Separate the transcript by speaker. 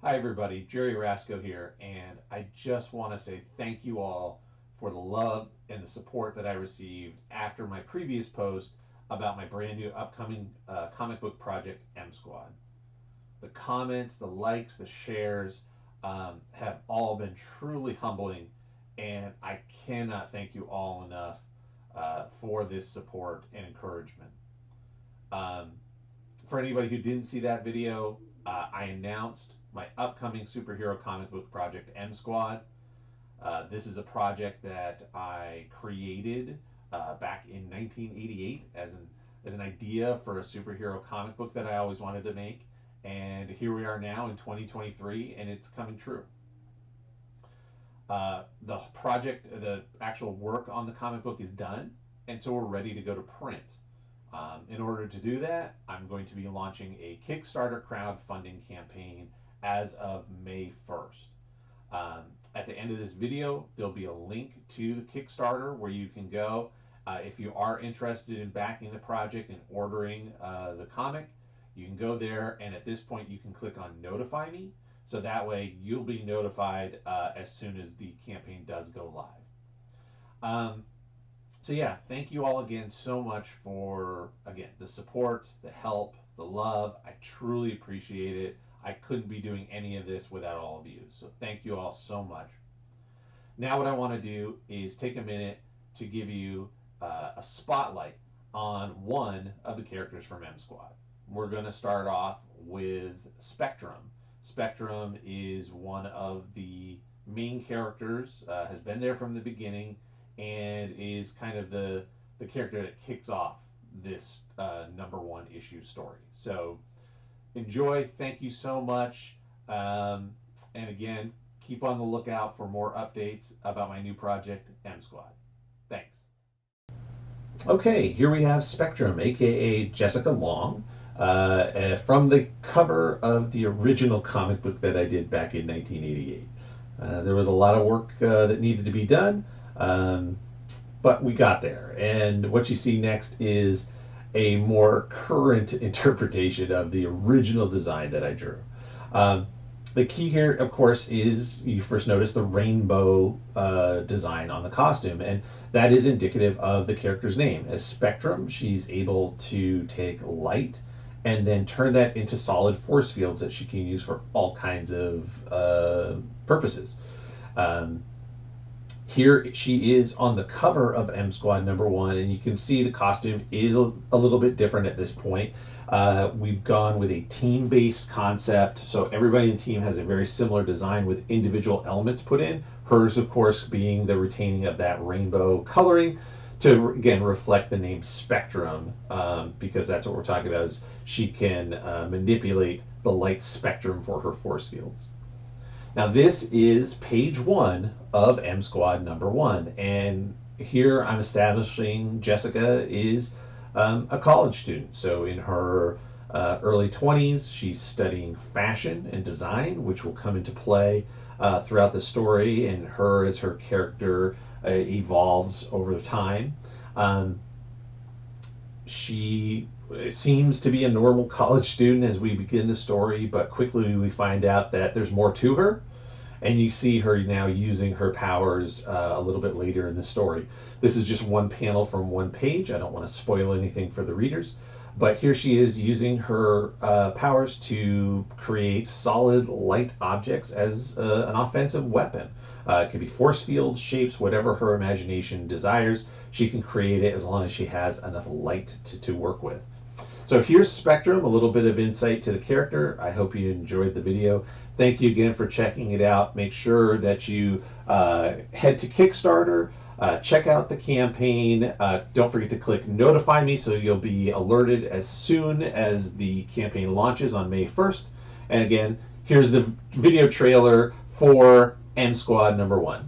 Speaker 1: Hi, everybody. Jerry Rasco here, and I just want to say thank you all for the love and the support that I received after my previous post about my brand new upcoming comic book project, M Squad. The comments, the likes, the shares have all been truly humbling, and I cannot thank you all enough for this support and encouragement. Um, for anybody who didn't see that video, I announced my upcoming superhero comic book project, M Squad. This is a project that I created back in 1988 as an idea for a superhero comic book that I always wanted to make. And here we are now in 2023, and it's coming true. The actual work on the comic book is done, and so we're ready to go to print. In order to do that, I'm going to be launching a Kickstarter crowdfunding campaign as of May 1st. At the end of this video, there'll be a link to the Kickstarter where you can go. If you are interested in backing the project and ordering the comic, you can go there, and at this point, you can click on Notify Me. So that way, you'll be notified as soon as the campaign does go live. So yeah, thank you all again so much for the support, the help, the love. I truly appreciate it. I couldn't be doing any of this without all of you. So thank you all so much. Now what I want to do is take a minute to give you a spotlight on one of the characters from M Squad. We're going to start off with Spectrum. Spectrum is one of the main characters, has been there from the beginning, and is kind of the character that kicks off this #1 issue story. So enjoy. Thank you so much. And again, keep on the lookout for more updates about my new project, M Squad. Thanks. Okay, here we have Spectrum, aka Jessica Long, from the cover of the original comic book that I did back in 1988. There was a lot of work that needed to be done, but we got there. And what you see next is a more current interpretation of the original design that I drew. The key here, of course, is you first notice the rainbow design on the costume, and that is indicative of the character's name. As Spectrum, she's able to take light and then turn that into solid force fields that she can use for all kinds of purposes. Here she is on the cover of M Squad #1, and you can see the costume is a little bit different at this point. We've gone with a team-based concept, so everybody in the team has a very similar design with individual elements put in. Hers, of course, being the retaining of that rainbow coloring to, again, reflect the name Spectrum, because that's what we're talking about, is she can manipulate the light spectrum for her force fields. Now this is page 1 of M Squad #1, and here I'm establishing Jessica is a college student. So in her early 20s, she's studying fashion and design, which will come into play throughout the story, and her as her character evolves over time. She seems to be a normal college student as we begin the story, but quickly we find out that there's more to her, and you see her now using her powers a little bit later in the story. This is just one panel from one page. I don't want to spoil anything for the readers, but here she is using her powers to create solid light objects as an offensive weapon. It could be force fields, shapes, whatever her imagination desires. She can create it as long as she has enough light to work with. So here's Spectrum, a little bit of insight to the character. I hope you enjoyed the video. Thank you again for checking it out. Make sure that you head to Kickstarter, check out the campaign. Don't forget to click Notify Me so you'll be alerted as soon as the campaign launches on May 1st. And again, here's the video trailer for M Squad #1.